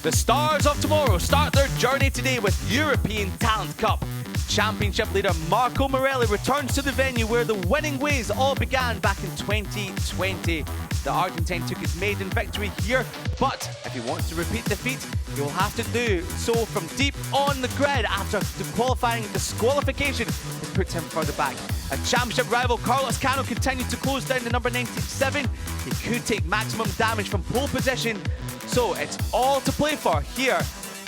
The stars of tomorrow start their journey today with European Talent Cup. Championship leader Marco Morelli returns to the venue where the winning ways all began back in 2020. The Argentine took his maiden victory here, but if he wants to repeat the feat, he will have to do so from deep on the grid after the qualifying disqualification has put him further back. A championship rival, Carlos Cano, continued to close down the number 97. He could take maximum damage from pole position, so it's all to play for here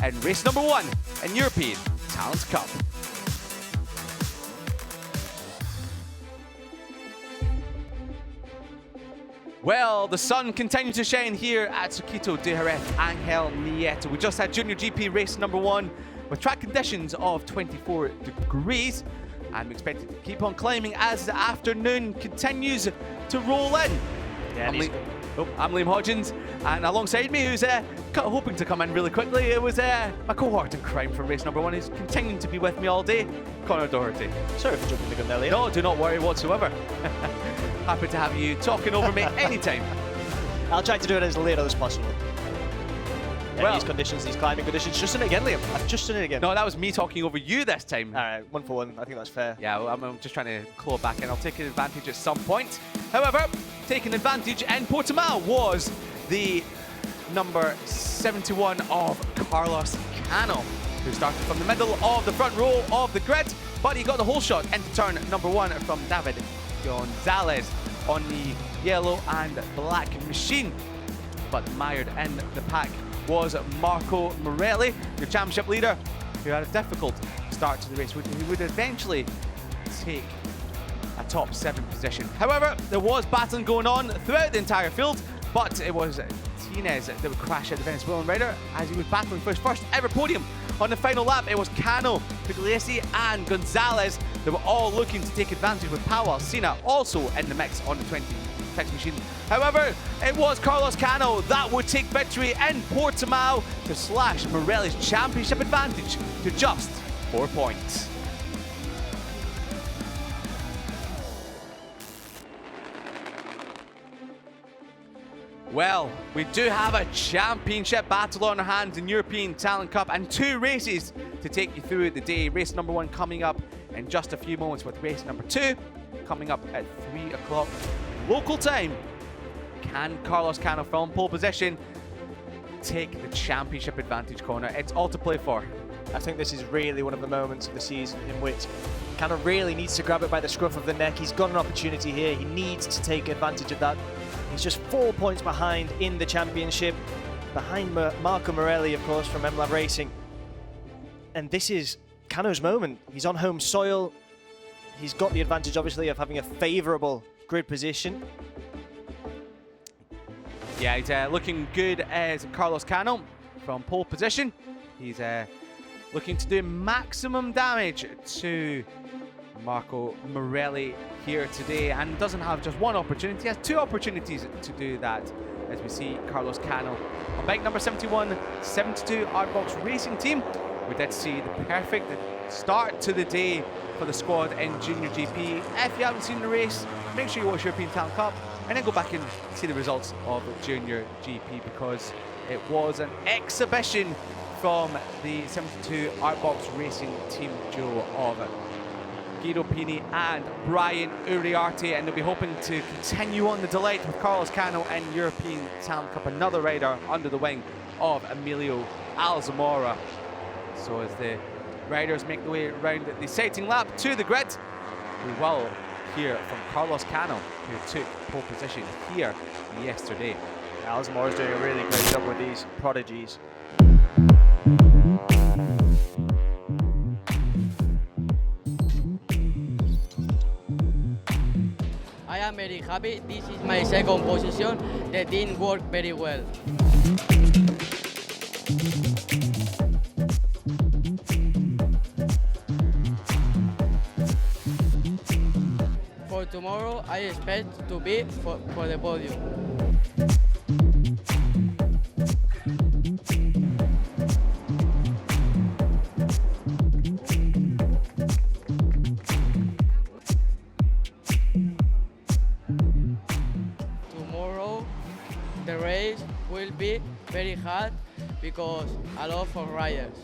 in race number 1 in European Talent Cup. Well, the sun continued to shine here at Circuito de Jerez Angel Nieto. We just had JuniorGP race number 1 with track conditions of 24 degrees. And we expect it to keep on climbing as the afternoon continues to roll in. Yeah, I'm Liam Hodgins, and alongside me, who's hoping to come in really quickly, it was my cohort in crime from race number 1, who's continuing to be with me all day, Connor Doherty. Sorry for jumping the gun there, Liam. No, do not worry whatsoever. Happy to have you talking over me anytime. I'll try to do it as little as possible. Yeah, well, these conditions, these climbing conditions. Just done it again, Liam. I've just done it again. No, that was me talking over you this time. All right, 1 for 1. I think that's fair. Yeah, well, I'm just trying to claw back in. I'll take an advantage at some point. However, taking advantage in Portimao was the number 71 of Carlos Cano, who started from the middle of the front row of the grid, but he got the whole shot into turn number 1 from David Gonzalez on the yellow and black machine. But mired in the pack was Marco Morelli, your championship leader, who had a difficult start to the race. He would eventually take a top 7 position. However, there was battling going on throughout the entire field, but it was Tinez that would crash at the Venezuelan rider as he was battling for his first ever podium. On the final lap, it was Cano, Pugliese and Gonzalez that were all looking to take advantage, with Powell Cena also in the mix on the 26 machine. However, it was Carlos Cano that would take victory in Portimao to slash Morelli's championship advantage to just 4 points. Well, we do have a championship battle on our hands in European Talent Cup and 2 races to take you through the day. Race number 1 coming up in just a few moments, with race number 2 coming up at 3 o'clock local time. Can Carlos Cano from pole position take the championship advantage, corner? It's all to play for. I think this is really one of the moments of the season in which Cano really needs to grab it by the scruff of the neck. He's got an opportunity here. He needs to take advantage of that. He's just 4 points behind in the championship, behind Marco Morelli, of course, from MLab Racing. And this is Cano's moment. He's on home soil. He's got the advantage, obviously, of having a favourable grid position. Yeah, he's looking good as Carlos Cano from pole position. He's looking to do maximum damage to Marco Morelli here today, and doesn't have just one opportunity, he has 2 opportunities to do that, as we see Carlos Cano on bike number 71, 72 Artbox Racing Team. We did see the perfect start to the day for the squad in JuniorGP. If you haven't seen the race, make sure you watch European Talent Cup and then go back and see the results of JuniorGP, because it was an exhibition from the 72 Artbox Racing Team duo of Guido Pini and Brian Uriarte, and they'll be hoping to continue on the delight with Carlos Cano in European Talent Cup, another rider under the wing of Emilio Alzamora. So as the riders make their way around the sighting lap to the grid, we will hear from Carlos Cano, who took pole position here yesterday. Alzamora is doing a really great job with these prodigies. I am very happy. This is my 2nd position. The team worked very well. For tomorrow, I expect to be for the podium. The race will be very hard because a lot for riders.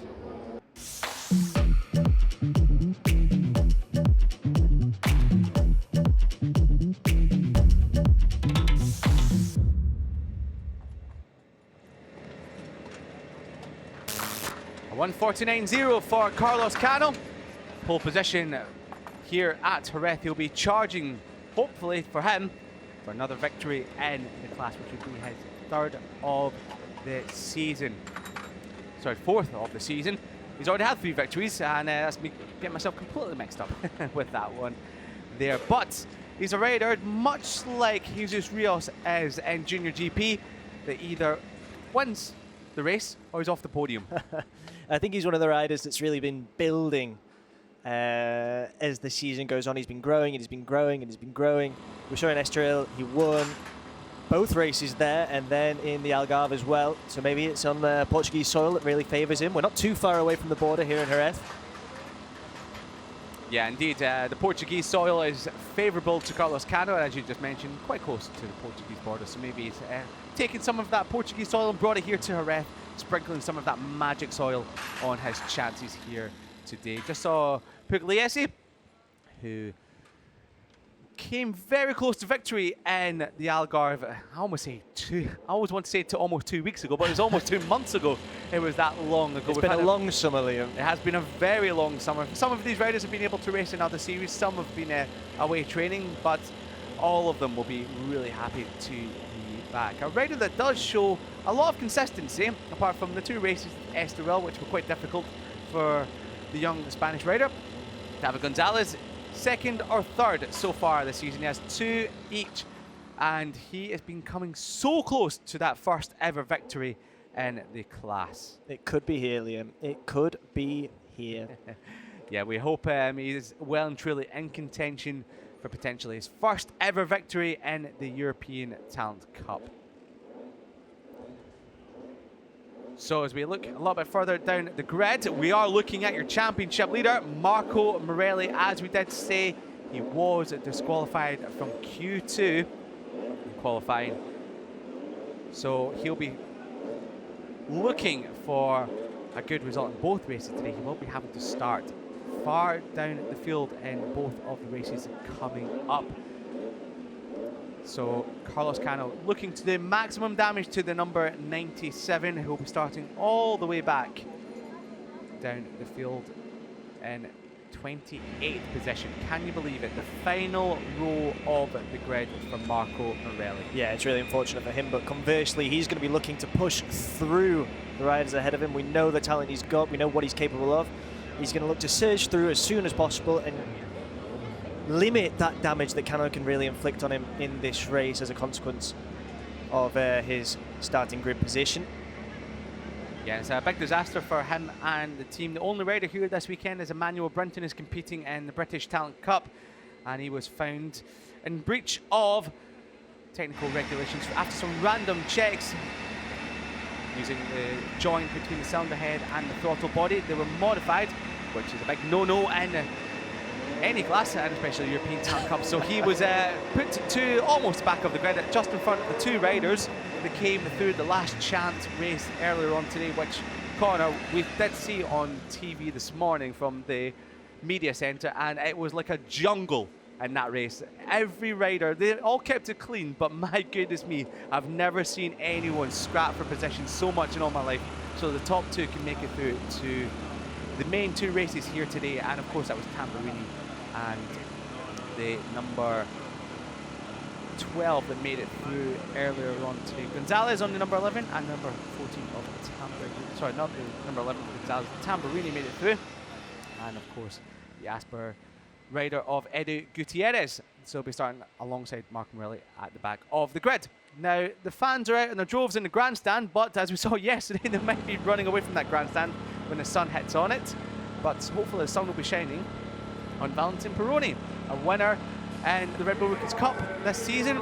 A 149.0 for Carlos Cano. Pole position here at Jerez. He'll be charging, hopefully for him, for another victory in the class, which would be his third of the season. Sorry, fourth of the season. He's already had 3 victories, and that's me getting myself completely mixed up with that one there. But he's a rider, much like Jesus Rios is in JuniorGP, that either wins the race or he's off the podium. I think he's one of the riders that's really been building as the season goes on. He's been growing and he's been growing and he's been growing. We saw in Estoril, he won both races there and then in the Algarve as well. So maybe it's on Portuguese soil that really favours him. We're not too far away from the border here in Jerez. Yeah, indeed. The Portuguese soil is favourable to Carlos Cano, as you just mentioned, quite close to the Portuguese border. So maybe he's taking some of that Portuguese soil and brought it here to Jerez, sprinkling some of that magic soil on his chances here today. Just saw Pugliese, who came very close to victory in the Algarve. I almost want to say to almost 2 weeks ago, but it was almost 2 months ago. It was that long ago. It's been a long summer, Liam. It has been a very long summer. Some of these riders have been able to race in other series. Some have been away training, but all of them will be really happy to be back. A rider that does show a lot of consistency, apart from the 2 races at Estoril, which were quite difficult for the young Spanish rider. David Gonzalez, 2nd or 3rd so far this season. He has 2 each, and he has been coming so close to that first ever victory in the class. It could be here, Liam. It could be here. Yeah, we hope he is well and truly in contention for potentially his first ever victory in the European Talent Cup. So as we look a little bit further down the grid, we are looking at your championship leader, Marco Morelli. As we did say, he was disqualified from Q2 in qualifying. So he'll be looking for a good result in both races today. He will be having to start far down the field in both of the races coming up. So Carlos Cano looking to do maximum damage to the number 97, who will be starting all the way back down the field in 28th position. Can you believe it? The final row of the grid for Marco Morelli. Yeah, it's really unfortunate for him, but conversely, he's going to be looking to push through the riders ahead of him. We know the talent he's got, we know what he's capable of. He's going to look to surge through as soon as possible and limit that damage that Cano can really inflict on him in this race as a consequence of his starting grid position. Yeah, it's a big disaster for him and the team. The only rider here this weekend is Emmanuel Brinton, is competing in the British Talent Cup, and he was found in breach of technical regulations after some random checks using the joint between the cylinder head and the throttle body. They were modified, which is a big no-no in any class, and especially European Talent Cup. So he was put to almost back of the grid, just in front of the 2 riders that came through the last chance race earlier on today, which, Connor, we did see on TV this morning from the media centre, and it was like a jungle in that race. Every rider, they all kept it clean, but my goodness me, I've never seen anyone scrap for position so much in all my life. So the top 2 can make it through to the main 2 races here today, and of course that was Tamburini and the number 12 that made it through earlier on today. Gonzalez on the number 11 and number 14 of Tamburini. Sorry, not the number 11 of Gonzalez. Tamburini made it through. And of course, the Asper rider of Edu Gutierrez. So he'll be starting alongside Marco Morelli at the back of the grid. Now, the fans are out in their droves in the grandstand, but as we saw yesterday, they might be running away from that grandstand when the sun hits on it. But hopefully the sun will be shining on Valentin Peroni, a winner in the Red Bull Rookies Cup this season.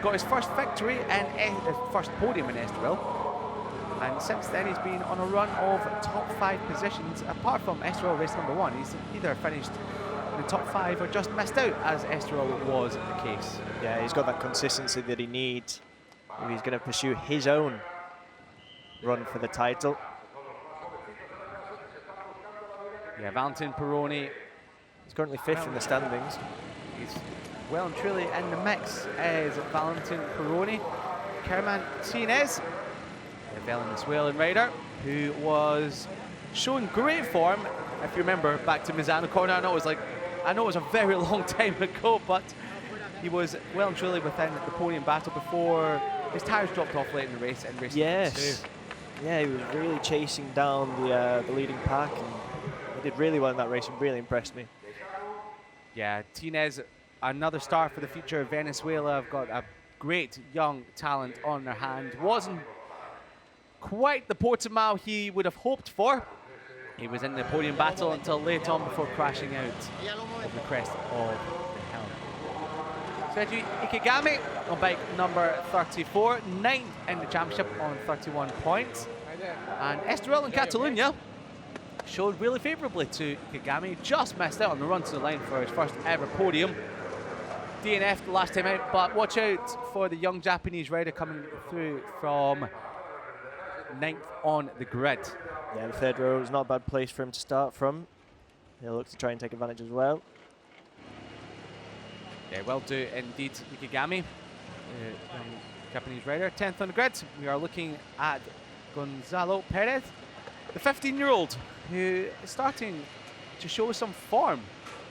Got his first victory and first podium in Estoril. And since then he's been on a run of top 5 positions. Apart from Estoril race number 1, he's either finished in the top 5 or just missed out, as Estoril was the case. Yeah, he's got that consistency that he needs if he's going to pursue his own run for the title. Yeah, Valentin Peroni. He's currently 5th in the standings. He's well and truly in the mix as Valentin Peroni. Kerman Tinez, the Venezuelan rider, who was showing great form. If you remember back to Misano Corner, I know it was a very long time ago, but he was well and truly within the podium battle before his tyres dropped off late in the race. Yes. Yeah, he was really chasing down the leading pack, and he did really well in that race and really impressed me. Yeah, Tinez, another star for the future of Venezuela. Have got a great young talent on their hand. Wasn't quite the Portimao he would have hoped for. He was in the podium battle until late on before crashing out of the crest of the hill. Sergio Ikegami on bike number 34, 9th in the championship on 31 points. And Estoril in Catalunya showed really favourably to Ikegami. Just missed out on the run to the line for his first ever podium. DNF the last time out, but watch out for the young Japanese rider coming through from 9th on the grid. Yeah, the 3rd row is not a bad place for him to start from. He'll look to try and take advantage as well. Yeah, well do indeed, Ikegami, young Japanese rider. 10th on the grid. We are looking at Gonzalo Perez, the 15-year-old who is starting to show some form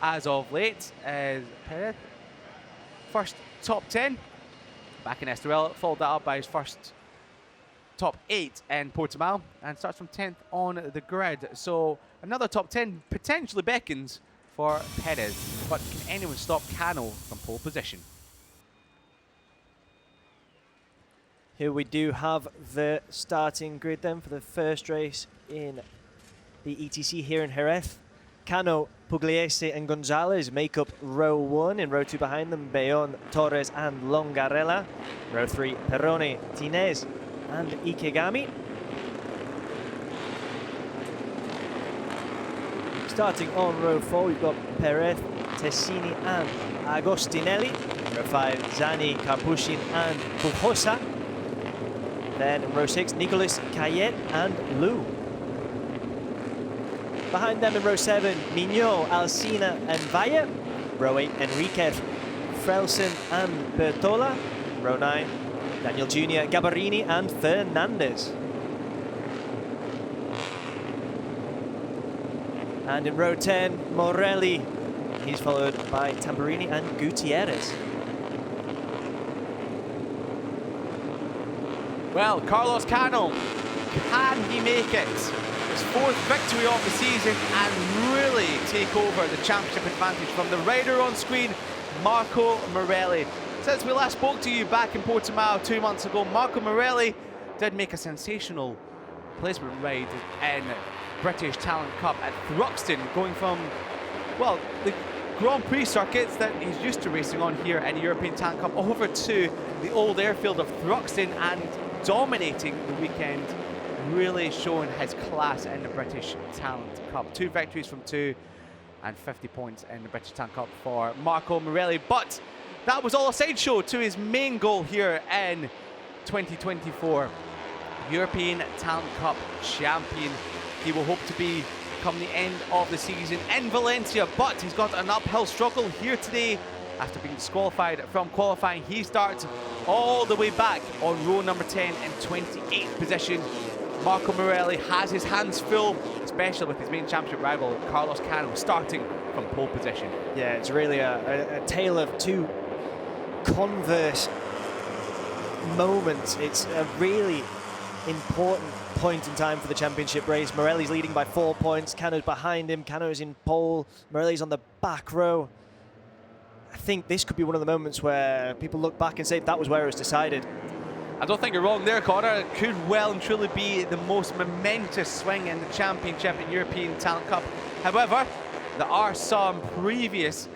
as of late. As Perez, first top 10 back in Estoril, followed that up by his first top 8 in Portimao, and starts from 10th on the grid. So another top 10 potentially beckons for Perez, but can anyone stop Cano from pole position? Here we do have the starting grid then for the first race in the ETC here in Jerez. Cano, Pugliese and Gonzalez make up row 1. In row 2 behind them, Beon, Torres and Longarella. Row 3, Peroni, Tinez and Ikegami. Starting on row 4, we've got Perez, Tessini and Agostinelli. Row 5, Zani, Carpushin and Pujosa. Then in row 6, Nicolas, Cayet and Lou. Behind them in row 7, Mignot, Alsina and Valle. Row 8, Enriquez, Frelsen and Bertola. Row 9, Daniel Jr., Gabarini and Fernandez. And in row 10, Morelli. He's followed by Tamburini and Gutierrez. Well, Carlos Cano, can he make it? His 4th victory of the season and really take over the championship advantage from the rider on screen, Marco Morelli. Since we last spoke to you back in Portimao 2 months ago, Marco Morelli did make a sensational placement ride in British Talent Cup at Thruxton, going from, well, the Grand Prix circuits that he's used to racing on here in European Talent Cup over to the old airfield of Thruxton and dominating the weekend, really showing his class in the British Talent Cup. 2 victories from 2 and 50 points in the British Talent Cup for Marco Morelli. But that was all a sideshow to his main goal here in 2024. European Talent Cup champion. He will hope to be come the end of the season in Valencia, but he's got an uphill struggle here today after being disqualified from qualifying. He starts all the way back on row number 10 in 28th position. Marco Morelli has his hands full, especially with his main championship rival, Carlos Cano, starting from pole position. Yeah, it's really a tale of 2 converse moments. It's a really important point in time for the championship race. Morelli's leading by 4 points. Cano's behind him. Cano's in pole. Morelli's on the back row. I think this could be one of the moments where people look back and say that was where it was decided. I don't think you're wrong there, Connor. It could well and truly be the most momentous swing in the championship and European Talent Cup. However, there are some previous,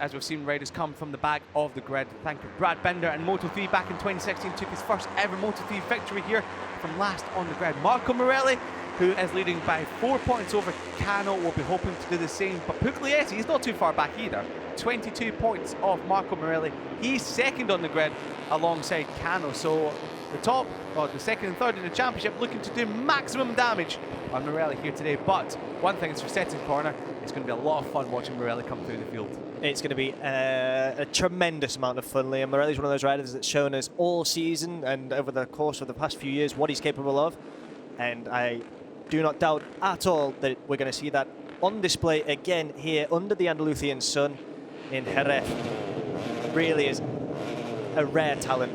as we've seen, riders come from the back of the grid. Thank you. Brad Binder in Moto3 back in 2016 took his first ever Moto3 victory here from last on the grid. Marco Morelli, who is leading by 4 points over Cano, will be hoping to do the same. But Pugliese, he's not too far back either. 22 points off Marco Morelli. He's second on the grid alongside Cano. So the top, or the second and third in the championship, looking to do maximum damage on Morelli here today. But one thing is for setting corner, it's going to be a lot of fun watching Morelli come through the field. It's going to be a tremendous amount of fun, Liam. Morelli's one of those riders that's shown us all season and over the course of the past few years what he's capable of. And I do not doubt at all that we're going to see that on display again here under the Andalusian sun in Jerez. Really is a rare talent.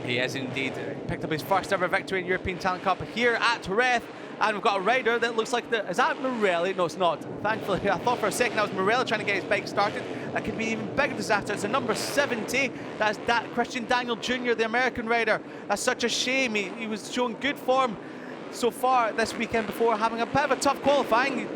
He is indeed. Picked up his first ever victory in European Talent Cup here at Jerez. And we've got a rider that looks like is that Morelli? No, it's not. Thankfully, I thought for a second that was Morelli trying to get his bike started. That could be an even bigger disaster. It's a number 70. That's Christian Daniel Jr., the American rider. That's such a shame. He was showing good form so far this weekend before having a bit of a tough qualifying.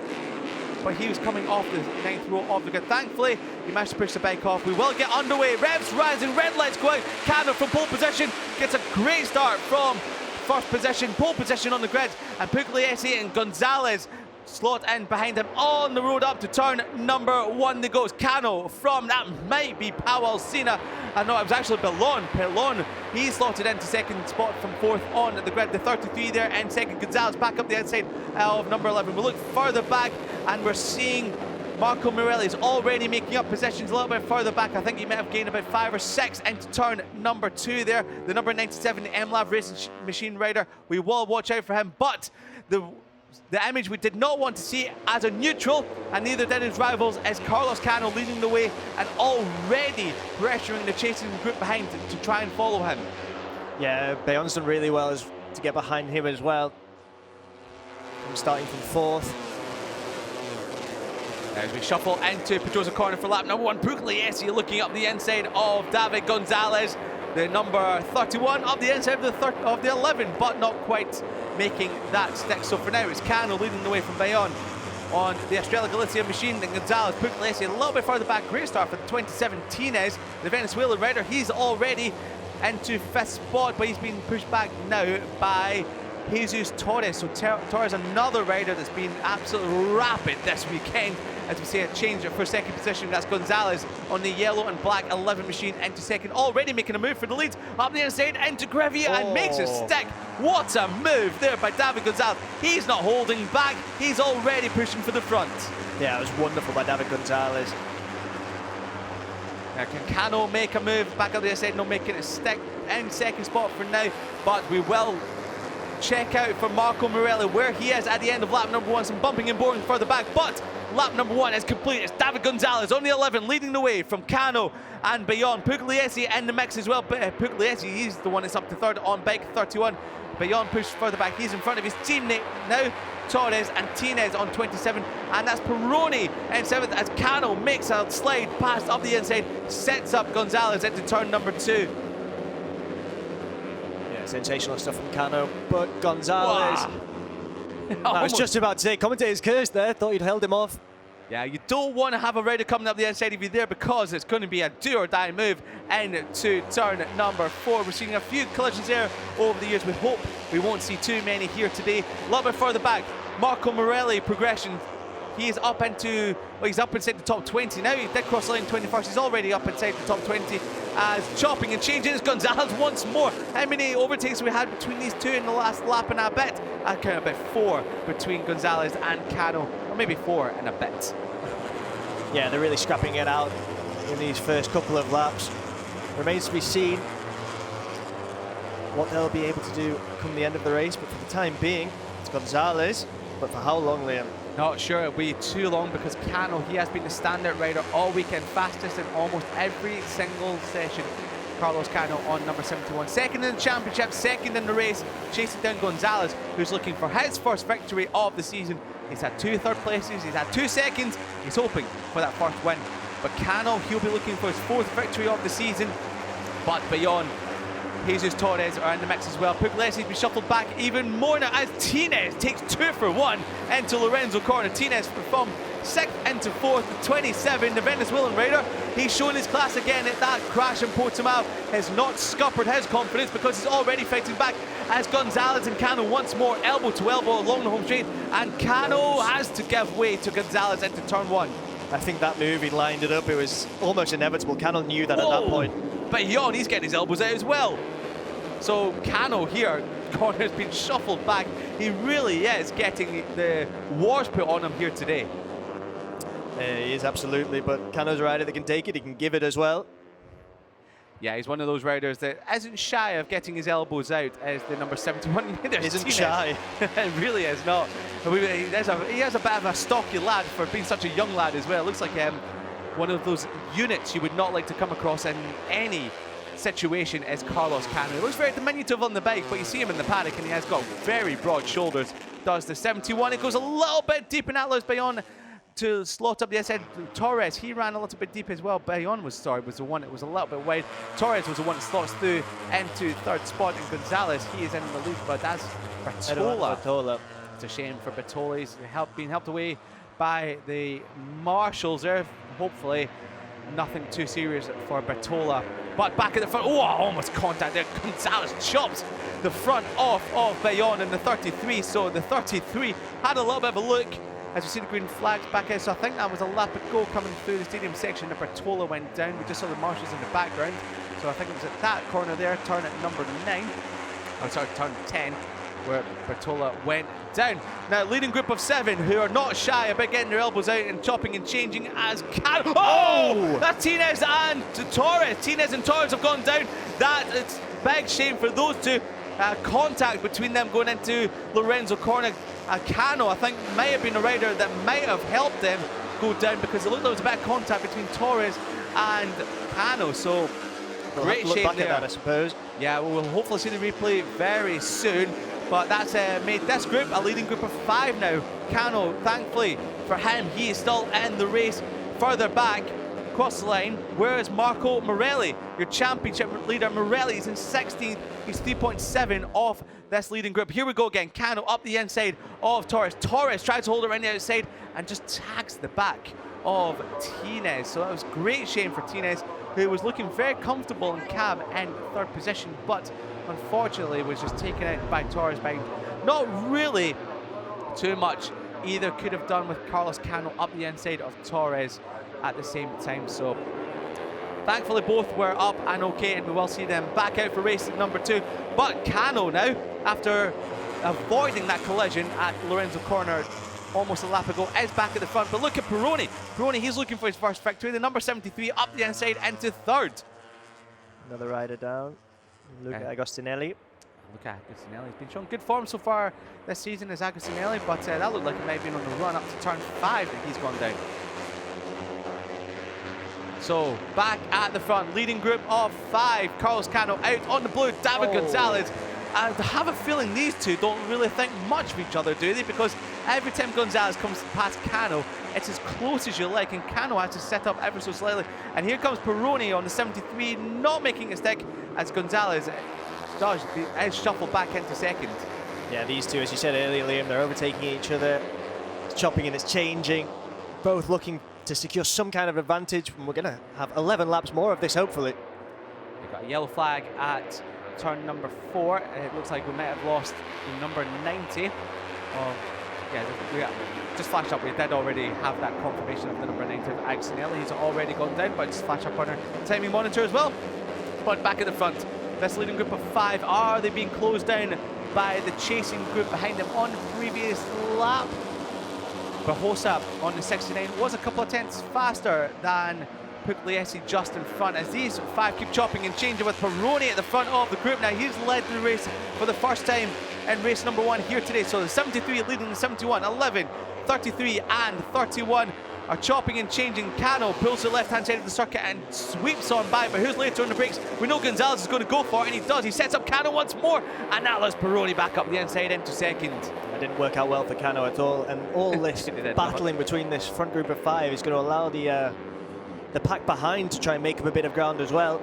But he was coming off the 9th row of the grid. Thankfully, he managed to push the bike off. We will get underway. Revs rising, red lights go out. Cano from pole position gets a great start from first position, pole position on the grid. And Pugliese and Gonzalez slot in behind him on the road up to turn number 1. There goes Cano from, that might be Powell Cena. No, it was actually Pelon. He slotted into second spot from 4th on the grid. The 33 there and second. Gonzalez back up the outside of number 11. We look further back and we're seeing Marco Morelli is already making up positions a little bit further back. I think he might have gained about 5 or 6 into turn number 2 there. The number 97 MLAV Racing Machine rider. We will watch out for him, but the image we did not want to see as a neutral, and neither did his rivals, is Carlos Cano leading the way and already pressuring the chasing group behind to try and follow him. Yeah, Bayon's done really well to get behind him as well. I'm starting from 4th. As we shuffle into Pedrosa corner for lap number 1, Pugliese looking up the inside of David Gonzalez, the number 31 up the inside of the 11, but not quite making that stick. So for now, it's Cano leading the way from Bayon on the Estrella Galicia machine. Then Gonzalez, Pugliese a little bit further back. Great start for the 27 Tinez, the Venezuelan rider. He's already into 5th spot, but he's been pushed back now by Jesus Torres. So Torres, another rider that's been absolutely rapid this weekend. As we see a change for second position, that's Gonzalez on the yellow and black 11 machine into second, already making a move for the lead up the inside into Grevia and makes it stick. What a move there by David Gonzalez. He's not holding back, he's already pushing for the front. Yeah, it was wonderful by David Gonzalez. Now, can Cano make a move back up the inside? No, making it stick in second spot for now, but we will check out for Marco Morelli where he is at the end of lap number 1. Some bumping and boring further back, but lap number 1 is complete. It's David Gonzalez on the 11 leading the way from Cano and beyond. Pugliese in the mix as well. Pugliese, he's the one that's up to 3rd on bike 31. Beyond pushed further back. He's in front of his teammate now, Torres and Tinez on 27. And that's Peroni in 7th as Cano makes a slide past up the inside, sets up Gonzalez into turn number 2. Sensational stuff from Cano, but Gonzalez. I was just about to say, commentator's curse there, thought you'd held him off. Yeah, you don't want to have a rider coming up the inside of you there because it's going to be a do or die move into turn number 4. We're seeing a few collisions there over the years. We hope we won't see too many here today. A little bit further back, Marco Morelli progression. He is up into, well, he's up inside the top 20 now. He did cross the line 21st. He's already up inside the top 20 as chopping and changing. Gonzalez once more. How many overtakes we had between these two in the last lap and a bit? I count about 4 between Gonzalez and Cano, or maybe 4 and a bit. Yeah, they're really scrapping it out in these first couple of laps. Remains to be seen what they'll be able to do come the end of the race, but for the time being, it's Gonzalez. But for how long, Liam? Not sure it'll be too long because Cano, he has been the standout rider all weekend, fastest in almost every single session. Carlos Cano on number 71. Second in the championship, second in the race, chasing down Gonzalez, who's looking for his first victory of the season. He's had 2 third places, he's had 2 seconds, he's hoping for that first win. But Cano, he'll be looking for his 4th victory of the season. But beyond, Jesus Torres are in the mix as well. Pugliese's been shuffled back even more now as Tinez takes 2 for 1 into Lorenzo corner. Tinez from 6th into 4th, the 27, the Venezuelan rider. He's shown his class again at that crash in Portimao. Has not scuppered his confidence because he's already fighting back as Gonzalez and Cano once more elbow to elbow along the home straight. And Cano has to give way to Gonzalez into turn 1. I think that move, he lined it up. It was almost inevitable. Cano knew that at that point. But Jon, he's getting his elbows out as well. So Cano here, corner's been shuffled back. He really is getting the wars put on him here today. He is absolutely, but Cano's a rider that can take it, he can give it as well. Yeah, he's one of those riders that isn't shy of getting his elbows out as the number 71. Isn't shy. It really is not. He has a bit of a stocky lad for being such a young lad as well. Looks like one of those units you would not like to come across in any situation as Carlos Cano. He looks very diminutive on the bike, but you see him in the paddock and he has got very broad shoulders. Does the 71. It goes a little bit deep in Atlas Bayon to slot up the inside. Torres, he ran a little bit deep as well. Bayon was the one that was a little bit wide. Torres was the one that slots through into third spot, and Gonzalez, he is in the lead, but that's Bertola. It's a shame for Bertola. He's being helped away by the marshals there. Hopefully nothing too serious for Bertola. But back at the front, almost contact there. Gonzalez chops the front off of Bayon in the 33. So the 33 had a little bit of a look as we see the green flags back here. So I think that was a lap ago coming through the stadium section. The Bertola went down. We just saw the marshals in the background. So I think it was at that corner there, turn at number 9. Oh, sorry, turn 10, where Bertola went down. Now, leading group of 7 who are not shy about getting their elbows out and chopping and changing as Cano. Oh! That's Tinez and Torres. Tinez and Torres have gone down. It's big shame for those two. Contact between them going into Lorenzo Corner. Cano, I think, may have been a rider that might have helped them go down because it looked like there was a bit of contact between Torres and Cano. So, we'll great look shape back there. at that, I suppose. Yeah, we'll hopefully see the replay very soon. But that's made this group a leading group of 5 now. Cano, thankfully for him, he is still in the race further back across the line. Whereas Marco Morelli, your championship leader, Morelli is in 16th. He's 3.7 off this leading group. Here we go again. Cano up the inside of Torres. Torres tries to hold it around the outside and just tags the back of Tinez. So that was a great shame for Tinez, who was looking very comfortable in cab in 3rd position, but unfortunately was just taken out by Torres by not really too much. Either could have done with Carlos Cano up the inside of Torres at the same time. So thankfully both were up and okay, and we will see them back out for race number 2. But Cano now, after avoiding that collision at Lorenzo Corner almost a lap ago, is back at the front. But look at Peroni. Peroni, he's looking for his first victory. The number 73 up the inside into 3rd. Another rider down. Look at Agostinelli. Look at Agostinelli. He's been showing good form so far this season as Agostinelli, but that looked like it might have been on the run up to turn 5 that he's gone down. So back at the front, leading group of 5. Carlos Cano out on the blue. David Gonzalez. And I have a feeling these two don't really think much of each other, do they? Because every time Gonzalez comes past Cano, it's as close as you like, and Cano has to set up ever so slightly. And here comes Peroni on the 73, not making a stick, as Gonzalez is shuffled back into 2nd. Yeah, these two, as you said earlier, Liam, they're overtaking each other. It's chopping and it's changing. Both looking to secure some kind of advantage. And we're going to have 11 laps more of this, hopefully. We've got a yellow flag at turn number 4. It looks like we might have lost the number 90. Just flashed up. We did already have that confirmation of the number 90 of Agostinelli. He's already gone down, but just flash up on our timing monitor as well. But back at the front, this leading group of 5, are they being closed down by the chasing group behind them on the previous lap? Bahosa on the 69 was a couple of tenths faster than Pugliese just in front, as these 5 keep chopping and changing with Peroni at the front of the group. Now he's led the race for the first time in race number 1 here today. So the 73 leading the 71, 11, 33 and 31 are chopping and changing. Cano pulls to the left-hand side of the circuit and sweeps on by, but who's later on the brakes? We know Gonzalez is going to go for it, and he does. He sets up Cano once more, and now lets Peroni back up the inside into 2nd. That didn't work out well for Cano at all, and all this battling between this front group of 5 is going to allow the pack behind to try and make up a bit of ground as well.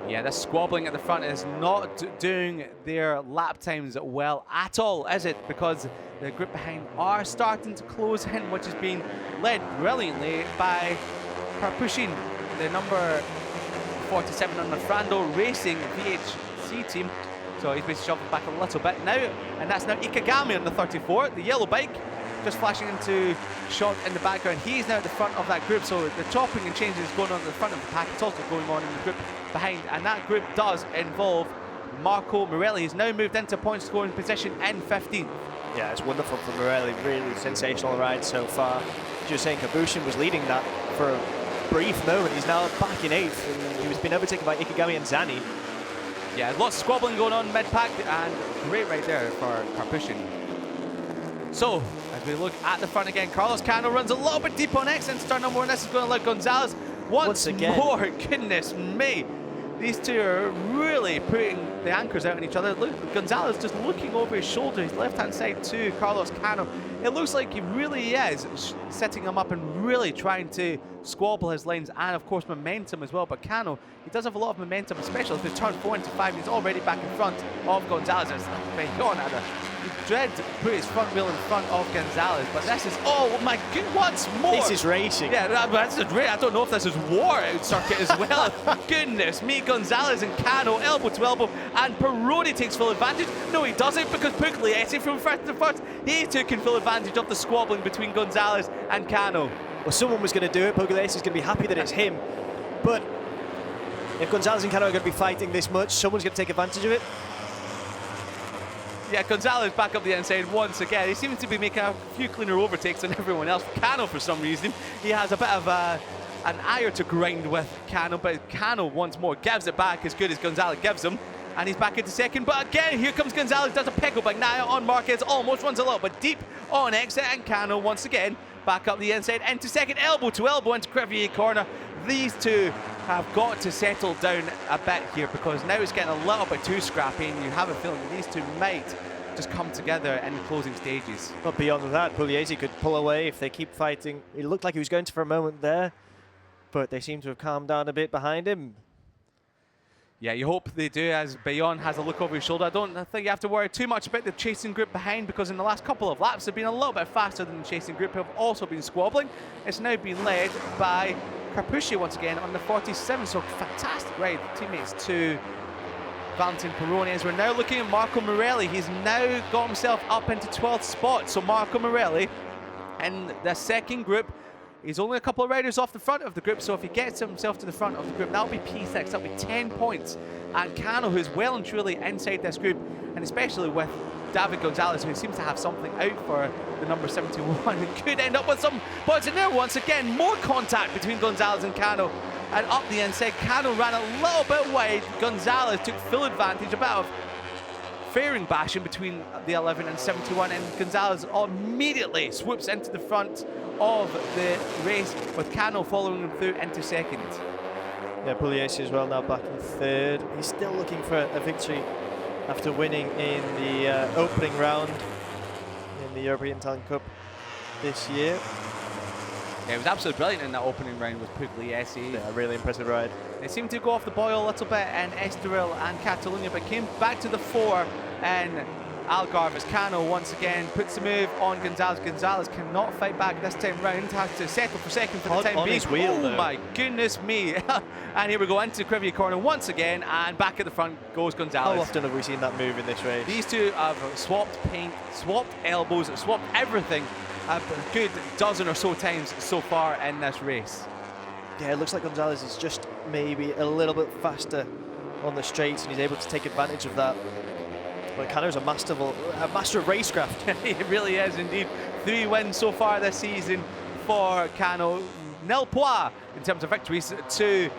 Yeah, this squabbling at the front is not doing their lap times well at all, is it? Because the group behind are starting to close in, which is being led brilliantly by Parpushin, the number 47 on the Frando Racing VHC team. So he's been shoved back a little bit now, and that's now Ikagami on the 34, the yellow bike, just flashing into shot in the background. He's now at the front of that group, so the chopping and changes is going on at the front of the pack. It's also going on in the group behind, and that group does involve Marco Morelli has now moved into point scoring position in 15th. Yeah, it's wonderful for Morelli. Really sensational ride so far. Just saying, Kabushin was leading that for a brief moment. He's now back in 8th, and he was being overtaken by Ikegami and Zani. Yeah, lots of squabbling going on mid-pack, and great right there for Kabushin. So, as we look at the front again, Carlos Cano runs a little bit deep on X into turn number 1. This is going to let Gonzalez once again. More. Goodness me. These two are really putting the anchors out on each other. Look, Gonzalez just looking over his shoulder, his left-hand side to Carlos Cano. It looks like he really is setting him up and really trying to squabble his lanes and, of course, momentum as well. But Cano, he does have a lot of momentum, especially as we turn 4 into 5. He's already back in front of Gonzalez. Bayon had a dread to put his front wheel in front of Gonzalez, but this is, oh my god, once more. This is racing. Yeah, that's a great. I don't know if this is war out circuit as well. Goodness me, Gonzalez and Cano elbow to elbow, and Peroni takes full advantage. No, he doesn't, because Pugliese from first to first, he took in full advantage of the squabbling between Gonzalez and Cano. Well, someone was going to do it. Pugliese is going to be happy that it's him, but if Gonzalez and Cano are going to be fighting this much, someone's going to take advantage of it. Yeah, Gonzalez back up the inside once again. He seems to be making a few cleaner overtakes than everyone else. Cano, for some reason, he has a bit of an ire to grind with Cano, but Cano once more gives it back as good as Gonzalez gives him. And he's back into second, but again, here comes Gonzalez, does a pickleback now on Marquez, almost runs a little bit deep on exit, and Cano once again back up the inside into second, elbow to elbow into Crevier corner. These two have got to settle down a bit here, because now it's getting a little bit too scrappy, and you have a feeling that these two might just come together in the closing stages. But beyond that, Pugliese could pull away if they keep fighting. It looked like he was going to for a moment there, but they seem to have calmed down a bit behind him. Yeah, you hope they do, as Bayon has a look over his shoulder. I don't think you have to worry too much about the chasing group behind, because in the last couple of laps they've been a little bit faster than the chasing group, who have also been squabbling. It's now been led by Carpucci once again on the 47, so fantastic ride, teammates to Valentin Peroni. As we're now looking at Marco Morelli, he's now got himself up into 12th spot. So Marco Morelli in the second group, he's only a couple of riders off the front of the group, so if he gets himself to the front of the group, that'll be P6, that'll be 10 points. And Cano, who's well and truly inside this group, and especially with David Gonzalez, who seems to have something out for the number 71, and could end up with some points in there. Once again, more contact between Gonzalez and Cano, and up the inside, Cano ran a little bit wide. Gonzalez took full advantage, a bit of fairing bashing between the 11 and 71, and Gonzalez immediately swoops into the front of the race, with Cano following him through into second. Yeah, Pugliese as well now back in third. He's still looking for a victory after winning in the opening round in the European Talent Cup this year. Yeah, it was absolutely brilliant in that opening round with Pugliese. Yeah, really impressive ride. They seemed to go off the boil a little bit in Estoril and Catalonia, but came back to the fore in Algarve as Cano once again puts the move on Gonzalez. Gonzalez cannot fight back this time round, has to settle for second for the time being. His wheel, oh though. My goodness me. And here we go into Crevier corner once again, and back at the front goes Gonzalez. How often have we seen that move in this race? These two have swapped paint, swapped elbows, swapped everything a good dozen or so times so far in this race. Yeah, it looks like Gonzalez is just maybe a little bit faster on the straights, and he's able to take advantage of that. But Cano's a master of racecraft. He really is indeed. 3 wins so far this season for Cano. Nil points in terms of victories to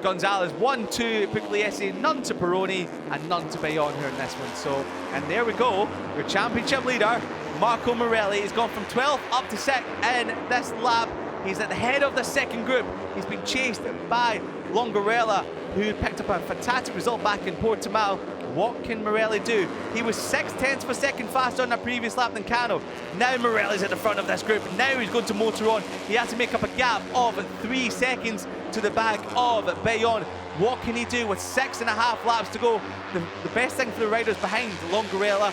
Gonzalez, 1 to Pugliese, none to Peroni, and none to Bayon here in this one. So, and there we go, your championship leader, Marco Morelli, has gone from 12th up to 6th in this lap. He's at the head of the second group. He's been chased by Longarella, who picked up a fantastic result back in Portimao. What can Morelli do? He was 6/10 of a second faster on the previous lap than Cano. Now Morelli's at the front of this group. Now he's going to motor on. He has to make up a gap of 3 seconds to the back of Bayon. What can he do with 6.5 laps to go? The best thing for the riders behind Longarella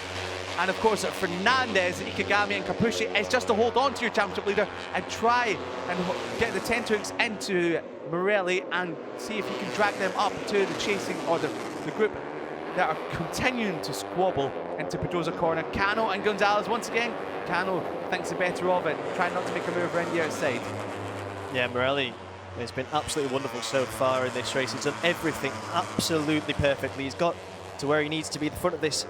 and of course Fernandez, Ikegami and Capucci is just to hold on to your championship leader and try and get the 10 hooks into Morelli and see if you can drag them up to the chasing or the group that are continuing to squabble into Pedrosa corner. Cano and Gonzalez once again. Cano thinks the better of it, trying not to make a move around the outside. Yeah, Morelli has been absolutely wonderful so far in this race. He's done everything absolutely perfectly. He's got to where he needs to be at the front of this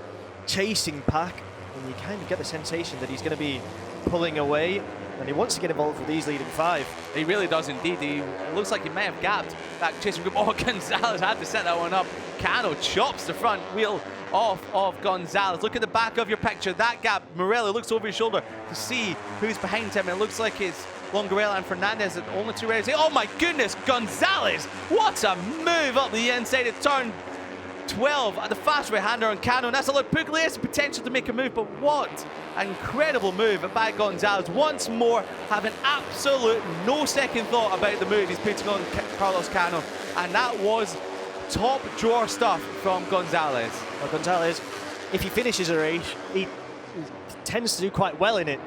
chasing pack. And you kind of get the sensation that he's going to be pulling away, and he wants to get involved with these leading 5. He really does indeed. It looks like he may have gapped that chasing group. Oh, Gonzalez had to set that one up. Cano chops the front wheel off of Gonzalez. Look at the back of your picture. That gap, Morelli looks over his shoulder to see who's behind him. It looks like it's Longarella and Fernandez, the only 2 riders. Oh my goodness, Gonzalez! What a move up the inside of turn 12 at the fast right-hander on Cano, and that's allowed Pugliese potential to make a move, but what an incredible move by Gonzalez. Once more, having absolute no second thought about the move he's putting on Carlos Cano, and that was top drawer stuff from Gonzalez. Well, Gonzalez, if he finishes a race, he tends to do quite well in it.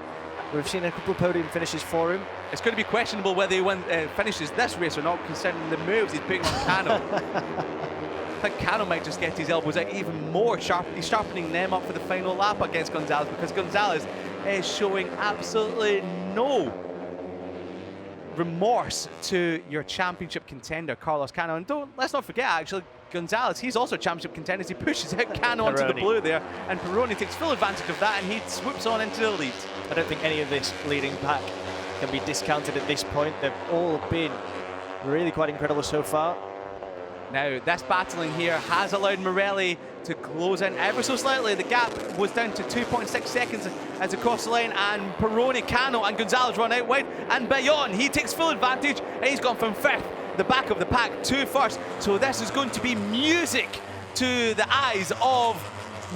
We've seen a couple of podium finishes for him. It's going to be questionable whether he finishes this race or not, considering the moves he's putting on Cano. I think Cano might just get his elbows out even more sharp. He's sharpening them up for the final lap against Gonzalez, because Gonzalez is showing absolutely no remorse to your championship contender, Carlos Cano. And let's not forget, actually, Gonzalez, he's also championship contender as he pushes out Cano onto the blue there, and Peroni takes full advantage of that, and he swoops on into the lead. I don't think any of this leading pack can be discounted at this point. They've all been really quite incredible so far. Now, this battling here has allowed Morelli to close in ever so slightly. The gap was down to 2.6 seconds as it crossed the line, and Peroni, Cano and Gonzalez run out wide, and Bayon, he takes full advantage, and he's gone from 5th, the back of the pack, to 1st. So this is going to be music to the eyes of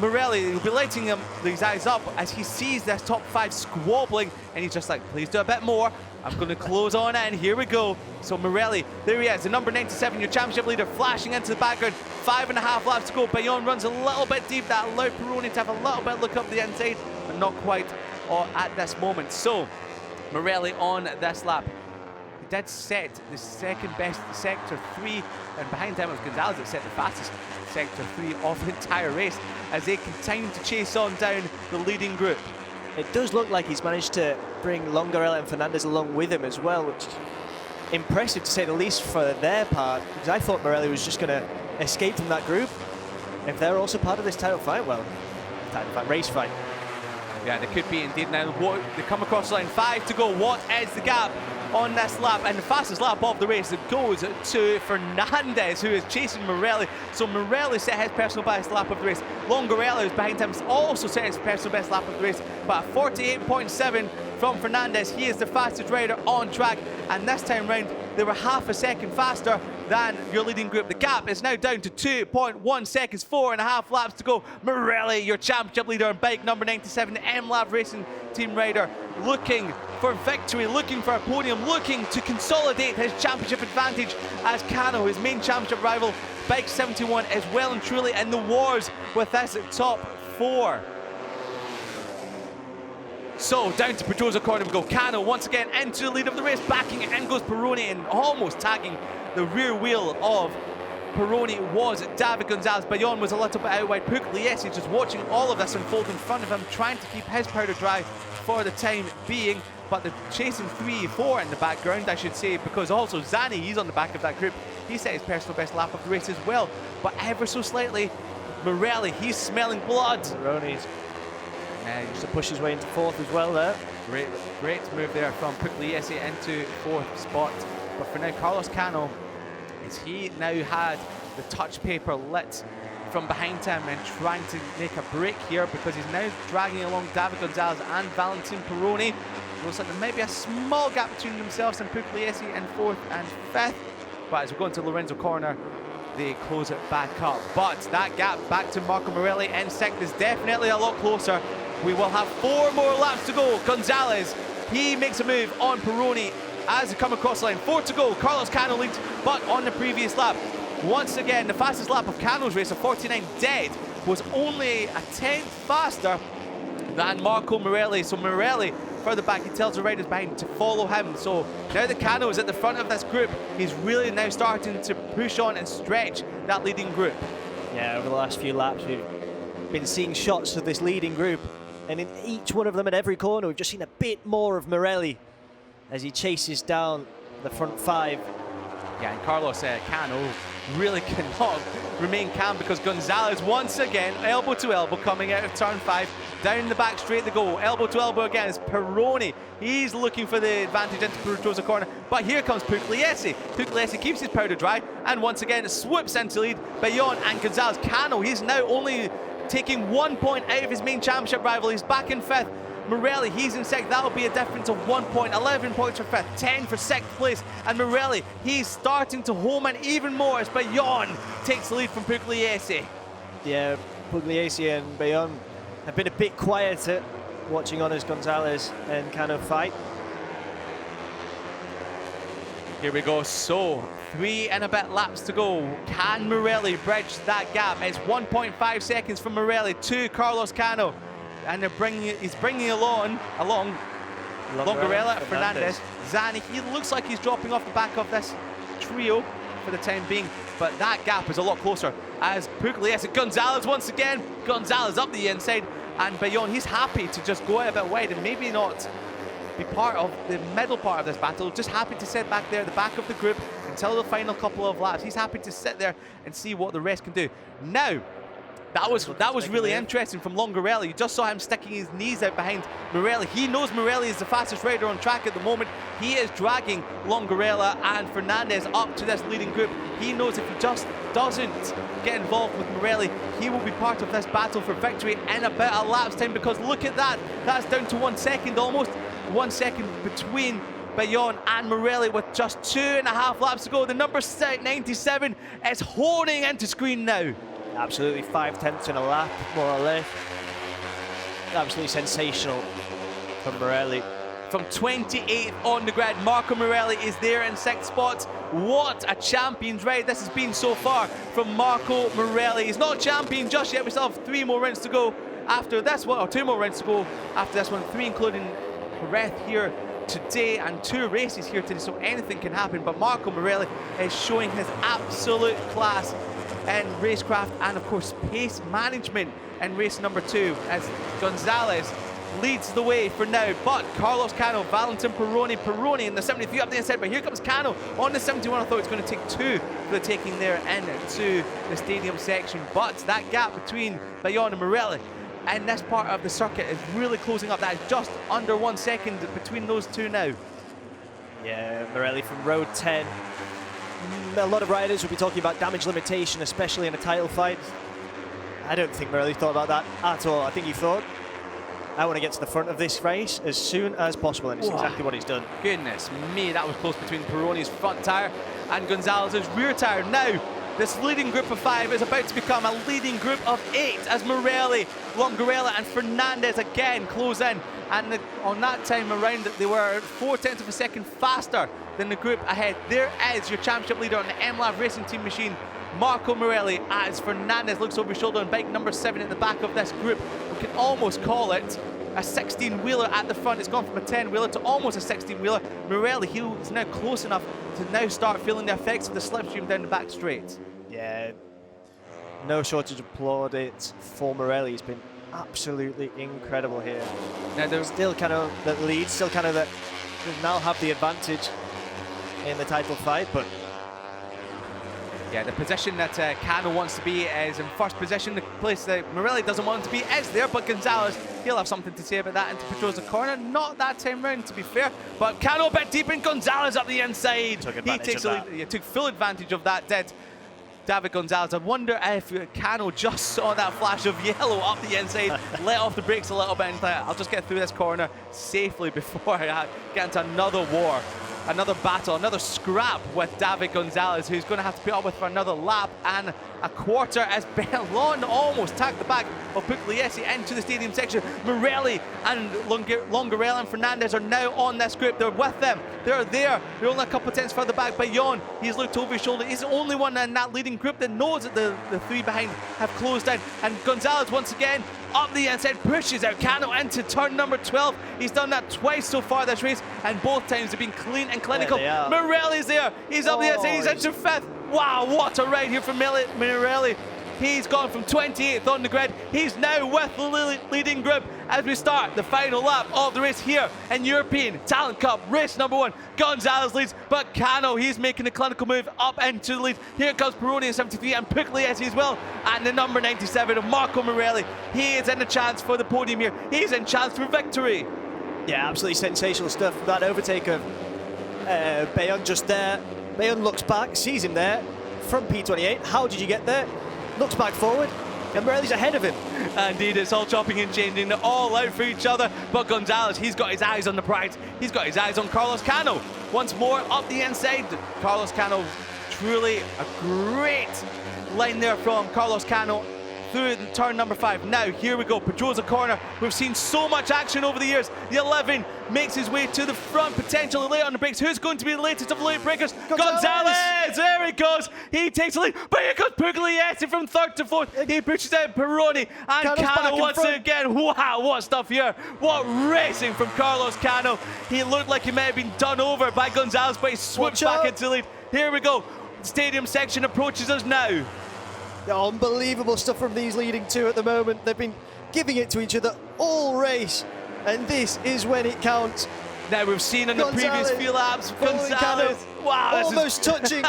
Morelli. He'll be lighting these eyes up as he sees this top 5 squabbling, and he's just like, please do a bit more. I'm going to close on in. Here we go. So Morelli, there he is, the number 97, your championship leader, flashing into the background. 5.5 laps to go. Bayon runs a little bit deep. That allowed Peroni to have a little bit look up the inside, but not quite at this moment. So Morelli on this lap. He did set the second best sector 3, and behind him it was Gonzalez that set the fastest sector 3 of the entire race as they continue to chase on down the leading group. It does look like he's managed to bring Longarella and Fernandez along with him as well, which is impressive to say the least for their part, because I thought Morelli was just going to escape from that group. If they're also part of this title fight, well, race fight. Yeah, they could be indeed. Now, they come across the line, 5 to go. What is the gap on this lap? And the fastest lap of the race, it goes to Fernandez, who is chasing Morelli. So Morelli set his personal best lap of the race. Longarella, who's behind him, also set his personal best lap of the race. But at 48.7 from Fernandez, he is the fastest rider on track. And this time round, they were half a second faster than your leading group. The gap is now down to 2.1 seconds, 4.5 laps to go. Morelli, your championship leader on bike number 97, the MLab Racing Team rider, looking for victory, looking for a podium, looking to consolidate his championship advantage as Cano, his main championship rival, bike 71, is well and truly in the wars with this top 4. So down to Pedrosa corner we go. Cano once again into the lead of the race, backing it in goes Peroni, and almost tagging the rear wheel of Peroni was David Gonzalez. Bayon was a little bit out wide. Pugliese just watching all of this unfold in front of him, trying to keep his powder dry for the time being. But the chasing 3-4 in the background, I should say, because also Zani, he's on the back of that group. He set his personal best lap of the race as well, but ever so slightly. Morelli, he's smelling blood. Peroni's managed to push his way into 4th as well there. Great move there from Pugliese into 4th spot. But for now, Carlos Cano, as he now had the touch paper lit from behind him and trying to make a break here, because he's now dragging along David Gonzalez and Valentin Peroni. Looks like there might be a small gap between themselves and Pugliese in 4th and 5th. But as we go into Lorenzo corner, they close it back up. But that gap back to Marco Morelli in 6th is definitely a lot closer. We will have 4 more laps to go. Gonzalez, he makes a move on Peroni as they come across the line. 4 to go. Carlos Cano leads, but on the previous lap, once again, the fastest lap of Cano's race of 49 dead was only a 10th faster than Marco Morelli. So Morelli, further back, he tells the riders behind to follow him. So now that Cano is at the front of this group, he's really now starting to push on and stretch that leading group. Yeah, over the last few laps, we've been seeing shots of this leading group, and in each one of them at every corner, we've just seen a bit more of Morelli as he chases down the front 5. Yeah, and Carlos Cano really cannot remain calm because Gonzalez once again, elbow to elbow, coming out of turn 5, down the back straight to go, elbow to elbow again is Peroni. He's looking for the advantage into Pedrosa corner, but here comes Pugliese. Pugliese keeps his powder dry and once again swoops into lead. Bayon and Gonzalez. Cano, he's now only taking 1 point out of his main championship rival. He's back in 5th. Morelli, he's in 6th. That'll be a difference of 1 point. 11 points for 5th, 10 for 6th place. And Morelli, he's starting to home in even more as Bayon takes the lead from Pugliese. Yeah, Pugliese and Bayon have been a bit quieter watching on as Gonzalez and Cano fight. Here we go, so 3 and a bit laps to go. Can Morelli bridge that gap? It's 1.5 seconds from Morelli to Carlos Cano. And he's bringing along Longarella, Fernandez, Zani. He looks like he's dropping off the back of this trio for the time being, but that gap is a lot closer as Pugliese. Gonzalez once again. Gonzalez up the inside, and Bayon, he's happy to just go out a bit wide and maybe not be part of the middle part of this battle, just happy to sit back there at the back of the group until the final couple of laps. He's happy to sit there and see what the rest can do. Now, that was really interesting from Longarelli. You just saw him sticking his knees out behind Morelli. He knows Morelli is the fastest rider on track at the moment. He is dragging Longarella and Fernandez up to this leading group. He knows if he just doesn't get involved with Morelli, he will be part of this battle for victory in about a lap's time, because look at that. That's down to 1 second almost. 1 second between Bayon and Morelli with just 2.5 laps to go. The number 97 is honing into screen now. Absolutely 5/10 in a lap, more or less. Absolutely sensational from Morelli. From 28th on the grid, Marco Morelli is there in 6th spot. What a champion's ride this has been so far from Marco Morelli. He's not champion just yet. We still have 3 more rounds to go after this one, or 2 more rounds to go after this one. 3 including Jerez here today and 2 races here today, so anything can happen. But Marco Morelli is showing his absolute class in racecraft and of course pace management in race number 2 as Gonzalez leads the way for now. But Carlos Cano, Valentin Peroni in the 73 up the inside, but here comes Cano on the 71. I thought it was going to take 2 for the taking there into the stadium section, but that gap between Bayon and Morelli and this part of the circuit is really closing up. That is just under 1 second between those two now. Yeah, Morelli from road 10. A lot of riders will be talking about damage limitation, especially in a title fight. I don't think Morelli thought about that at all. I think he thought, I want to get to the front of this race as soon as possible, and it's exactly what he's done. Goodness me, that was close between Peroni's front tyre and Gonzalez's rear tyre. Now, this leading group of 5 is about to become a leading group of 8 as Morelli, Longarella and Fernandez again close in. And on that time around, they were 0.4 of a second faster than the group ahead. There is your championship leader on the MLAV Racing Team machine, Marco Morelli, as Fernandez looks over his shoulder on bike number 7 in the back of this group. We can almost call it a 16-wheeler at the front. It's gone from a 10-wheeler to almost a 16-wheeler. Morelli, he's now close enough to now start feeling the effects of the slipstream down the back straight. Yeah, no shortage of plaudits for Morelli. He's been absolutely incredible here. Now there's still kind of the lead, still kind of that now have the advantage in the title fight, but yeah, the position that Cano wants to be is in first position. The place that Morelli doesn't want him to be is there, but Gonzalez, he'll have something to say about that into Pedrosa corner. Not that time round, to be fair, but Cano a bit deep in, Gonzalez up the inside. He takes took full advantage of that, did David Gonzalez. I wonder if Cano just saw that flash of yellow up the inside, let off the brakes a little bit and thought, I'll just get through this corner safely before I get into another war. Another battle, another scrap with David Gonzalez, who's going to have to put up with for another lap and a quarter as Bellon almost tagged the back of Pugliese into the stadium section. Morelli and Longarella and Fernandez are now on this group. They're with them. They're there. They're only a couple of tenths further back. Bayon, he's looked over his shoulder. He's the only one in that leading group that knows that the 3 behind have closed in. And Gonzalez once again up the inside, pushes out Cano into turn number 12. He's done that twice so far this race, and both times have been clean and clinical. Morelli's there. He's up the inside. He's into 5th. Wow, what a ride here from Morelli. He's gone from 28th on the grid. He's now with the leading group as we start the final lap of the race here in European Talent Cup, race number 1. Gonzalez leads, but Cano, he's making the clinical move up into the lead. Here comes Peroni in 73 and Pugliese as well. And the number 97 of Marco Morelli, he is in the chance for the podium here. He's in chance for victory. Yeah, absolutely sensational stuff. That overtake of Bayon just there. Bayon looks back, sees him there from P28. How did you get there? Looks back forward, and Morelli's ahead of him. Indeed, it's all chopping and changing. They're all out for each other. But Gonzalez, he's got his eyes on the prize. He's got his eyes on Carlos Cano. Once more up the inside. Carlos Cano, truly a great line there from Carlos Cano through turn number 5. Now, here we go. Pedrosa corner. We've seen so much action over the years. The 11 makes his way to the front, potentially late on the brakes. Who's going to be the latest of the late breakers? Gonzalez! There he goes. He takes the lead. But here comes Pugliese from 3rd to 4th. He pushes out Peroni. And Cano once again. Wow, what stuff here. What racing from Carlos Cano. He looked like he may have been done over by Gonzalez, but he swooped back into the lead. Here we go. Stadium section approaches us now. Unbelievable stuff from these leading two at the moment. They've been giving it to each other all race, and this is when it counts. Now we've seen in the previous few laps, Gonzalez, wow, almost touching.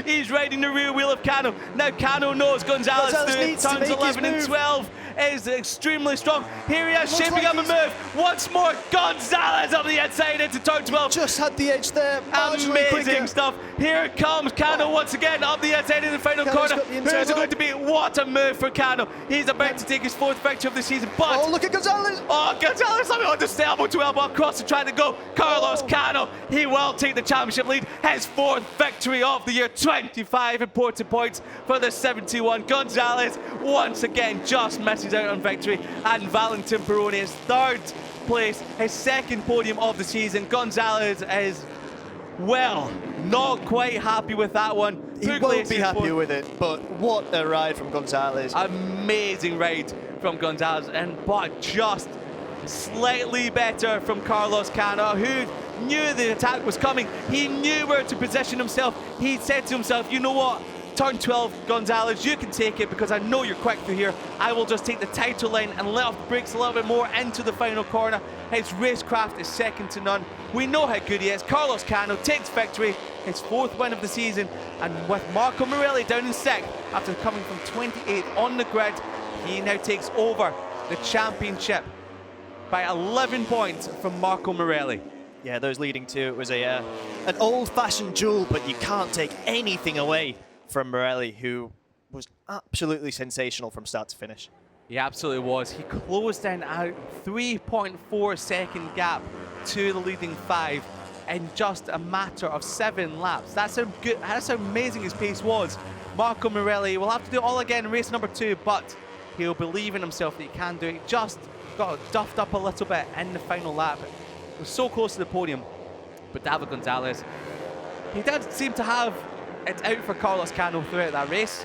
He's riding the rear wheel of Cano. Now Cano knows Gonzalez through turns 11 and 12 is extremely strong. Here he is, shaping up a move. Once more, Gonzalez up the inside into turn 12. Just had the edge there. Amazing stuff. Here comes Cano once again up the inside in the final corner. Who's it going to be? What a move for Cano. He's about to take his 4th victory of the season. But look at Gonzalez. Gonzalez, let me understand elbow to elbow across and trying to go. Carlos Cano, he will take the championship lead. His 4th victory of the year. 25 important points for the 71. Gonzalez once again just misses out on victory. And Valentin Peroni is 3rd place, his 2nd podium of the season. Gonzalez is, well, not quite happy with that one. He won't be happy with it, but what a ride from Gonzalez. Amazing ride from Gonzalez, but just slightly better from Carlos Cano, who knew the attack was coming. He knew where to position himself. He said to himself, you know what? Turn 12, Gonzalez, you can take it because I know you're quick through here. I will just take the title line and let off the brakes a little bit more into the final corner. His racecraft is second to none. We know how good he is. Carlos Cano takes victory, his 4th win of the season, and with Marco Morelli down in 2nd after coming from 28th on the grid, he now takes over the championship by 11 points from Marco Morelli. Yeah, those leading two, it was an old-fashioned duel, but you can't take anything away from Morelli, who was absolutely sensational from start to finish. He absolutely was. He closed in a 3.4 second gap to the leading 5 in just a matter of 7 laps. That's how good, that's how amazing his pace was. Marco Morelli will have to do it all again in race number 2, but he'll believe in himself that he can do it. Just got duffed up a little bit in the final lap. It was so close to the podium, but David Gonzalez, he did seem to have it out for Carlos Cano throughout that race.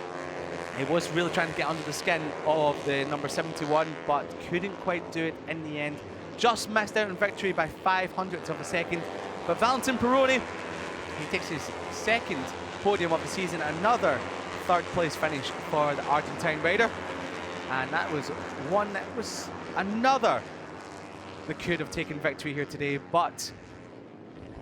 He was really trying to get under the skin of the number 71, but couldn't quite do it in the end. Just missed out on victory by 0.05 of a second. But Valentin Peroni, he takes his 2nd podium of the season, another 3rd place finish for the Argentine rider. And that was another that could have taken victory here today, but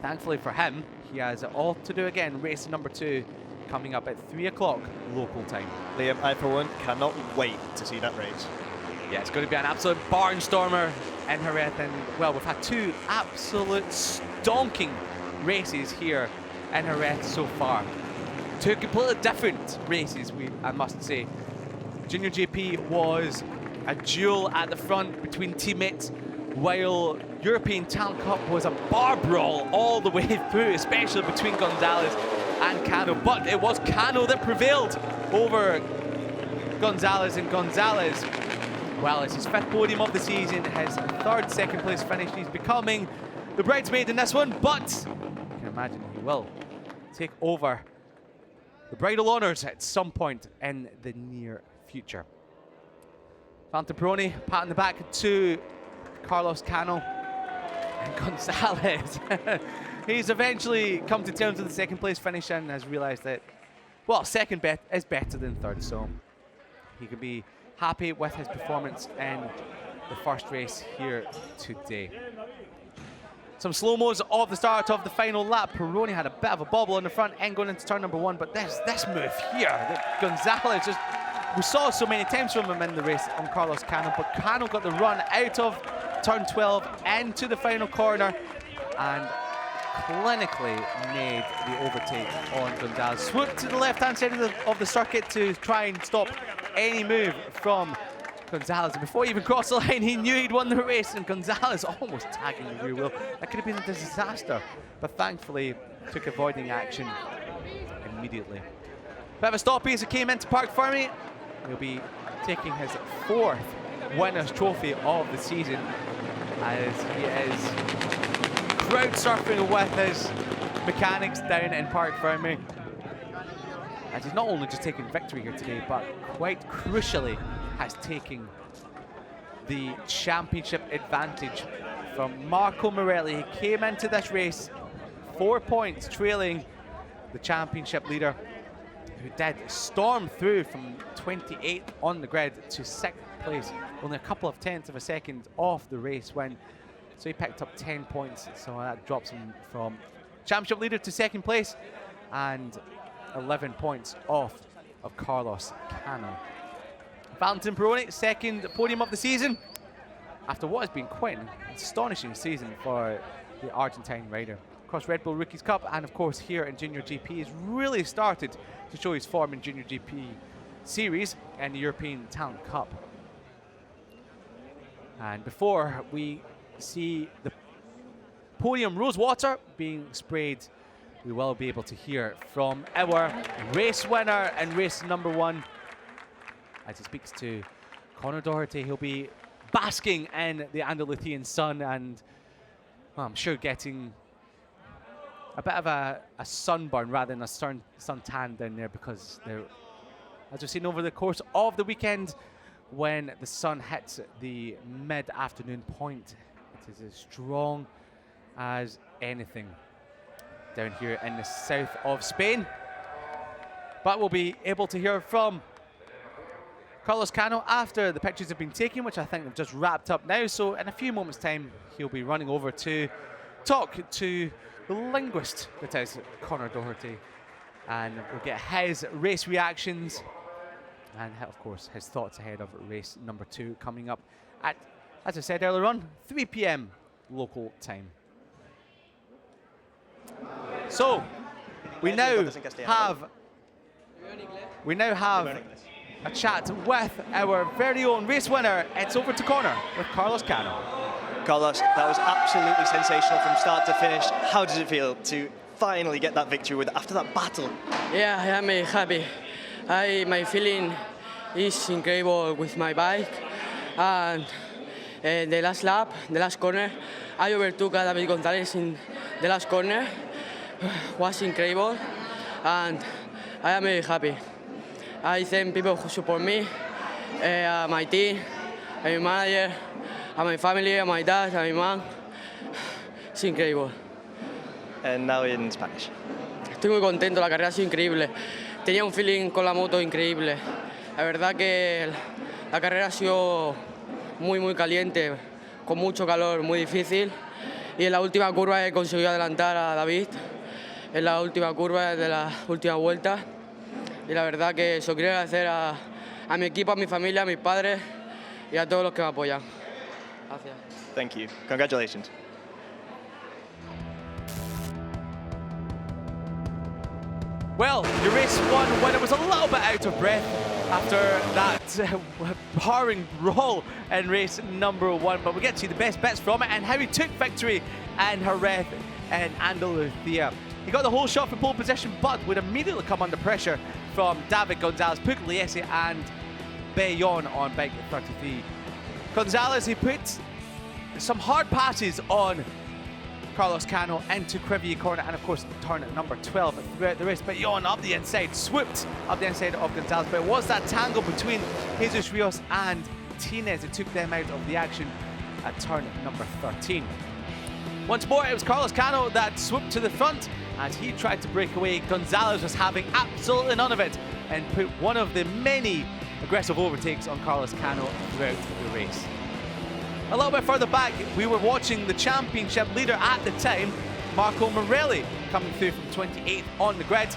thankfully for him, he has it all to do again. Race number 2 coming up at 3 o'clock local time. Liam, I for one cannot wait to see that race. Yeah, it's going to be an absolute barnstormer in Jerez, and well, we've had 2 absolute stonking races here in Jerez so far. 2 completely different races, I must say. JuniorGP was a duel at the front between teammates, while European Talent Cup was a bar brawl all the way through, especially between Gonzalez and Cano. But it was Cano that prevailed over Gonzalez, and Gonzalez, well, it's his 5th podium of the season, his 3rd second place finish. He's becoming the bridesmaid in this one, but you can imagine he will take over the bridal honours at some point in the near future. Valentin Peroni patting the back to Carlos Cano, and Gonzalez. He's eventually come to terms with the 2nd place finish and has realised that, well, 2nd is better than 3rd, so he could be happy with his performance in the first race here today. Some slow-mos of the start of the final lap. Peroni had a bit of a bobble on the front end going into turn number 1, but this move here, that Gonzalez just, we saw so many times from him in the race on Carlos Cano, but Cano got the run out of turn 12 into the final corner and clinically made the overtake on Gonzalez. Swooped to the left-hand side of the circuit to try and stop any move from Gonzalez. And before he even crossed the line, he knew he'd won the race, and Gonzalez almost tagging the rear wheel. That could have been a disaster, but thankfully took avoiding action immediately. Bit of a stoppie as he came into Parc Fermé. He'll be taking his 4th winner's trophy of the season as he is crowd surfing with his mechanics down in Parc Fermé. As he's not only just taken victory here today, but quite crucially has taken the championship advantage from Marco Morelli. He came into this race 4 points trailing the championship leader, who did storm through from 28th on the grid to 6th place, only a couple of tenths of a second off the race win. So he picked up 10 points, so that drops him from championship leader to 2nd place and 11 points off of Carlos Cano. Valentin Peroni, 2nd podium of the season after what has been quite an astonishing season for the Argentine rider. Across Red Bull Rookies Cup and of course here in JuniorGP, he's really started to show his form in JuniorGP series and the European Talent Cup. And before we see the podium rose water being sprayed, we will be able to hear from our race winner and race number 1 as he speaks to Conor Doherty. He'll be basking in the Andalusian sun and, well, I'm sure getting a bit of a sunburn rather than a suntan down there, because there, as we've seen over the course of the weekend, when the sun hits the mid-afternoon point, it is as strong as anything down here in the south of Spain. But we'll be able to hear from Carlos Cano after the pictures have been taken, which I think have just wrapped up now. So in a few moments' time, he'll be running over to talk to the linguist that is Conor Doherty, and we'll get his race reactions and, of course, his thoughts ahead of race number 2 coming up at, as I said earlier on, 3 p.m. local time. So we now have a chat with our very own race winner. It's over to Conor with Carlos Cano. Carlos, that was absolutely sensational from start to finish. How does it feel to finally get that victory after that battle? Yeah, I am happy. My feeling is incredible with my bike, and the last lap, the last corner, I overtook David Gonzalez in the last corner. Was incredible, and I am very happy. I thank people who support me, my team, my manager, my family, my dad, my mom. Es increíble. And now in Spanish. Estoy muy contento, la carrera ha sido increíble. Tenía un feeling con la moto increíble. La verdad que la carrera ha sido muy caliente, con mucho calor, muy difícil. Y en la última curva he conseguido adelantar a David, en la última curva de la última vuelta. Y la verdad que eso quiero agradecer a mi equipo, a mi familia, a mis padres y a todos los que me apoyan. Gracias. Thank you. Congratulations. Well, the race 1 winner was a little bit out of breath after that powering roll in race number 1, but we'll get to see the best bits from it and how he took victory in Jerez and Andalusia. He got the whole shot for pole position, but would immediately come under pressure from David Gonzalez, Pugliese and Bayon on bike 33. Gonzalez, he put some hard passes on Carlos Cano into Crivia corner and of course turn number 12 throughout the race. Bayon up the inside, swooped up the inside of Gonzalez, but it was that tangle between Jesus Rios and Tinez that took them out of the action at turn number 13. Once more, it was Carlos Cano that swooped to the front and he tried to break away. Gonzalez was having absolutely none of it and put one of the many aggressive overtakes on Carlos Cano throughout the race. A little bit further back, we were watching the championship leader at the time, Marco Morelli, coming through from 28th on the grid,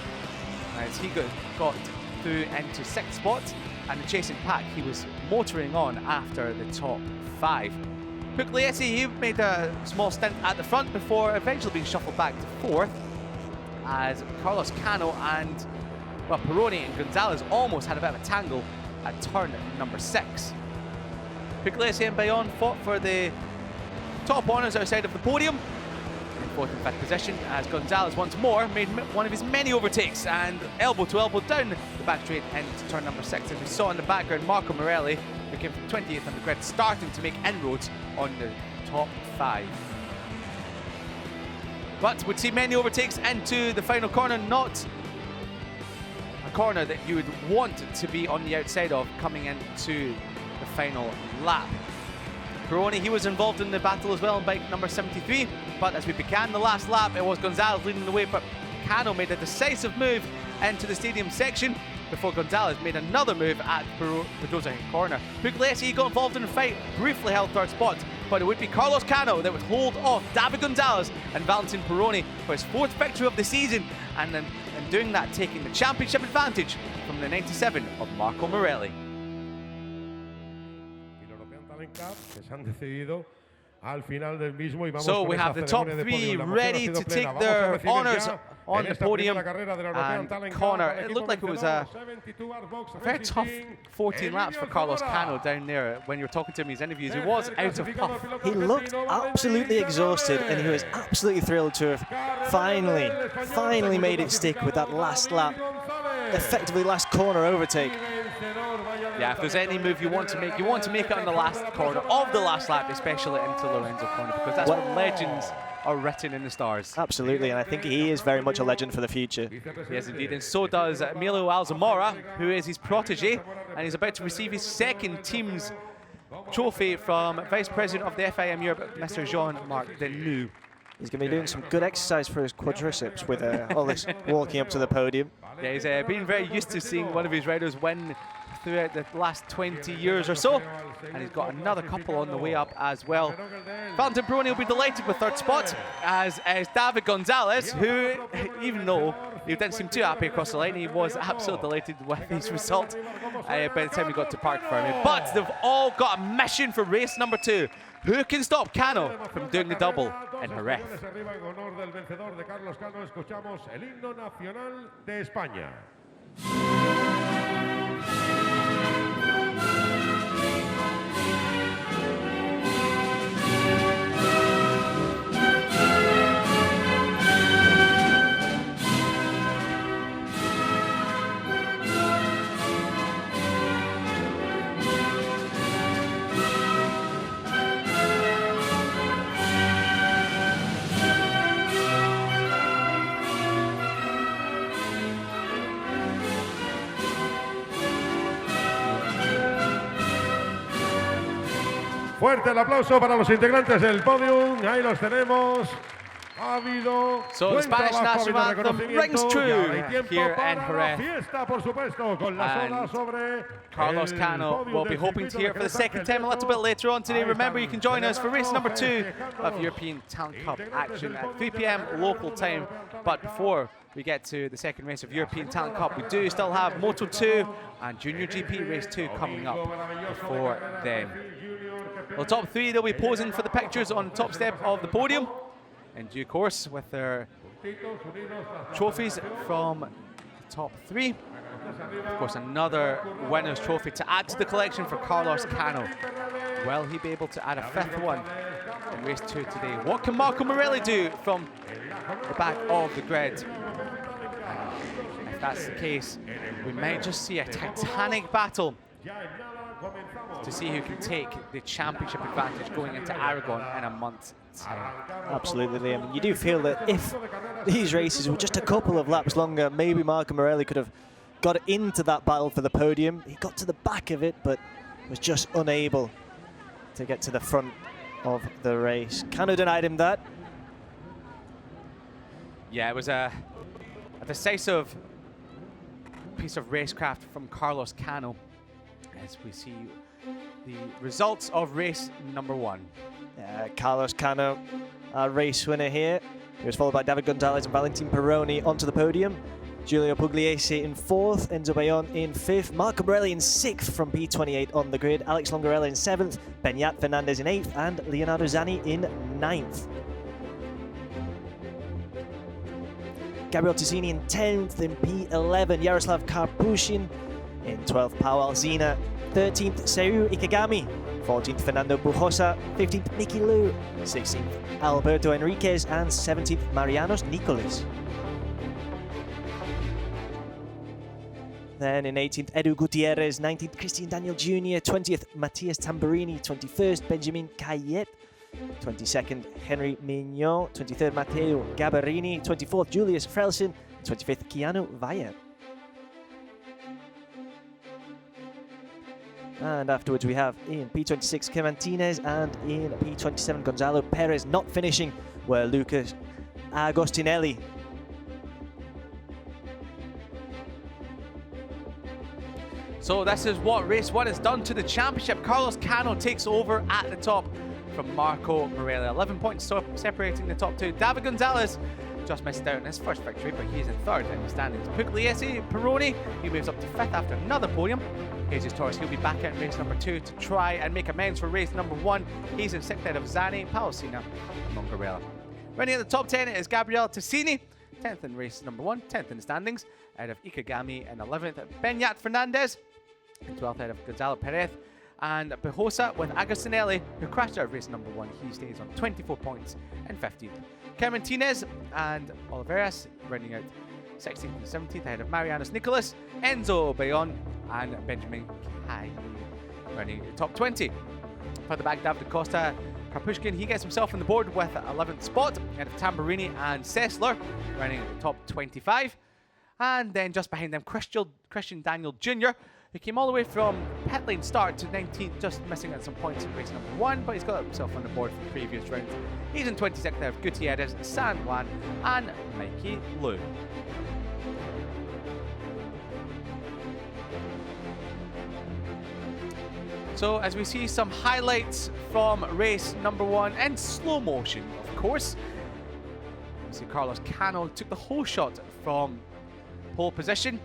as he got through into 6th spot, and the chasing pack he was motoring on after the top 5. Pugliese, he made a small stint at the front before eventually being shuffled back to 4th, as Carlos Cano and Peroni and Gonzalez almost had a bit of a tangle at turn number 6. Pugliese and Bayonne fought for the top honours outside of the podium in 4th and 5th position, as Gonzalez once more made one of his many overtakes and elbow to elbow down the back straight into turn number 6. As we saw in the background, Marco Morelli, who came from 28th on the grid, starting to make inroads on the top 5. But would see many overtakes into the final corner, not a corner that you would want to be on the outside of coming into the final lap. Peroni, he was involved in the battle as well on bike number 73, but as we began the last lap, it was Gonzalez leading the way, but Cano made a decisive move into the stadium section before Gonzalez made another move at Pedrosa corner. Pugliese got involved in the fight, briefly held 3rd spot, but it would be Carlos Cano that would hold off David Gonzalez and Valentin Peroni for his 4th victory of the season, and then in doing that taking the championship advantage from the 97 of Marco Morelli. So we have the top 3 ready to take their honours on the podium, and Connor, it looked like it was a very tough 14 laps for Carlos Cano down there. When you were talking to him in his interviews, he was out of puff. He looked absolutely exhausted, and he was absolutely thrilled to have finally made it stick with that last lap, effectively last corner overtake. Yeah, if there's any move you want to make it on the last corner of the last lap, especially into Lorenzo corner, because that's where legends are written in the stars. Absolutely, and I think he is very much a legend for the future. Yes, indeed, and so does Emilio Alzamora, who is his protege, and he's about to receive his 2nd team's trophy from Vice President of the FIM Europe, Mr. Jean-Marc Denou. He's going to be doing some good exercise for his quadriceps with all this walking up to the podium. Yeah, he's been very used to seeing one of his riders win throughout the last 20 years or so, and he's got another couple on the way up as well. Valentin Peroni will be delighted with 3rd spot, as David Gonzalez, who, even though he didn't seem too happy across the line, he was absolutely delighted with his result by the time he got to Parc Fermé. But they've all got a mission for race number 2. Who can stop Cano from doing the double in Jerez? Fuerte el aplauso para los integrantes del podium. Ahí los tenemos. Ha habido so the Spanish national anthem rings true here in Jerez. Carlos Cano will be hoping to hear it for the 2nd time a little bit later on today. Remember, you can join us for race number 2 of European Talent Cup action at 3 p.m. local time. But before we get to the 2nd race of European Talent Cup, we do still have Moto2 and JuniorGP race 2 coming up before then. Well, the top 3, they'll be posing for the pictures on the top step of the podium in due course with their trophies from the top 3. Of course, another winner's trophy to add to the collection for Carlos Cano. Will he be able to add a 5th one in race 2 today? What can Marco Morelli do from the back of the grid? If that's the case, we might just see a titanic battle to see who can take the championship advantage going into Aragon in a month's time. Absolutely, Liam. You do feel that if these races were just a couple of laps longer, maybe Marco Morelli could have got into that battle for the podium. He got to the back of it, but was just unable to get to the front of the race. Cano denied him that. Yeah, it was a decisive piece of racecraft from Carlos Cano, as we see the results of race number 1. Carlos Cano, our race winner here. He was followed by David Gonzalez and Valentin Peroni onto the podium. Giulio Pugliese in 4th, Enzo Bayon in 5th, Marco Morelli in 6th from P28 on the grid, Alex Longarella in 7th, Beñat Fernandez in 8th, and Leonardo Zanni in 9th. Gabriel Ticini in 10th, in P11, Yaroslav Karpushin in 12th, Pau Alzina, 13th, Seru Ikegami, 14th, Fernando Bujosa, 15th, Nicky Liu, 16th, Alberto Enriquez, and 17th, Marianos Nicolas. Then in 18th, Edu Gutierrez, 19th, Christian Daniel Jr., 20th, Matias Tamburini, 21st, Benjamin Cayet, 22nd, Henry Mignon, 23rd, Matteo Gabarini, 24th, Julius Frelson, 25th, Keanu Valle. And afterwards we have in P26, Kim Martinez, and in P27, Gonzalo Perez. Not finishing were Lucas Agostinelli. So this is what race 1 has done to the championship. Carlos Cano takes over at the top from Marco Morelli. 11 points separating the top 2. David Gonzalez just missed out on his first victory, but he's in 3rd in the standings. Pugliese Peroni, he moves up to 5th after another podium. Jesus Torres, he'll be back in race number 2 to try and make amends for race number 1. He's in 6th ahead of Zanni, Palacina, and Longarella. Running at the top 10 is Gabriel Ticini, 10th in race number 1, 10th in the standings, ahead of Ikegami, and 11th, Beñat Fernandez, in 12th ahead of Gonzalo Perez, and Bujosa with Agostinelli, who crashed out of race number 1. He stays on 24 points and 15th. Kim Martinez and Oliveras running out 16th and 17th ahead of Marianos Nicolas, Enzo Bayon, and Benjamin Kai running the top 20. Further back, David Costa Karpushkin, he gets himself on the board with 11th spot ahead of Tamburini and Sessler running the top 25. And then just behind them, Christian Daniel Jr., who came all the way from pit lane start to 19th, just missing out some points in race number 1, but he's got himself on the board for the previous round. He's in 22nd there of Gutierrez, San Juan, and Mikey Liu. So as we see some highlights from race number 1 in slow motion, of course. We see Carlos Cano took the whole shot from pole position,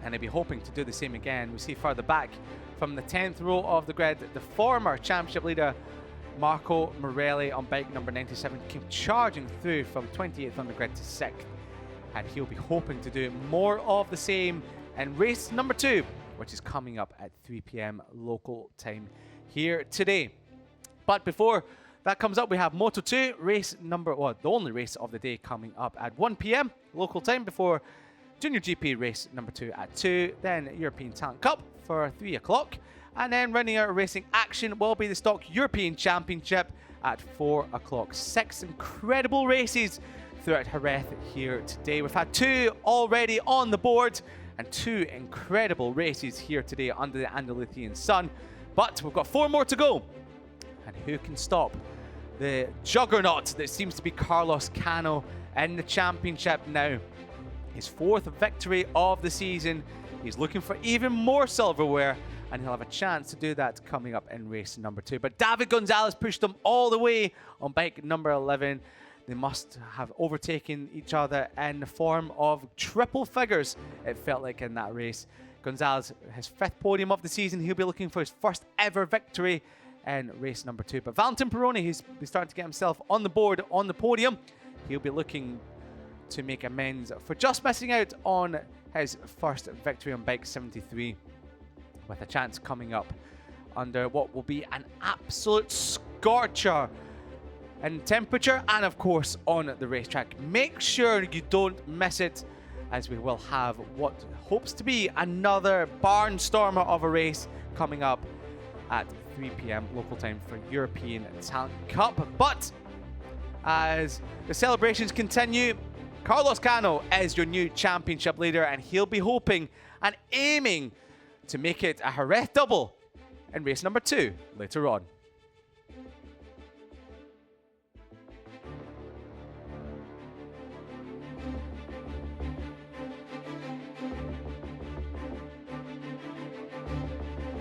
and he'll be hoping to do the same again. We see further back from the 10th row of the grid, the former championship leader Marco Morelli on bike number 97 came charging through from 28th on the grid to 6th, and he'll be hoping to do more of the same in race number 2, which is coming up at 3 p.m. local time here today. But before that comes up, we have Moto 2 race number, well, the only race of the day coming up at 1 p.m. local time before JuniorGP race number 2 at 2, then European Talent Cup for 3 o'clock, and then running out of racing action will be the Stock European Championship at 4 o'clock. 6 incredible races throughout Jerez here today. We've had 2 already on the board and 2 incredible races here today under the Andalusian sun, but we've got 4 more to go. And who can stop the juggernaut that seems to be Carlos Cano in the championship now? His 4th victory of the season. He's looking for even more silverware, and he'll have a chance to do that coming up in race number 2. But David Gonzalez pushed them all the way on bike number 11. They must have overtaken each other in the form of triple figures, it felt like, in that race. Gonzalez, his 5th podium of the season. He'll be looking for his first ever victory in race number 2. But Valentin Peroni, he's starting to get himself on the board on the podium. He'll be looking to make amends for just missing out on his first victory on bike 73, with a chance coming up under what will be an absolute scorcher in temperature and of course on the racetrack. Make sure you don't miss it, as we will have what hopes to be another barnstormer of a race coming up at 3 p.m. local time for European Talent Cup. But as the celebrations continue, Carlos Cano is your new championship leader, and he'll be hoping and aiming to make it a Jerez double in race number 2 later on.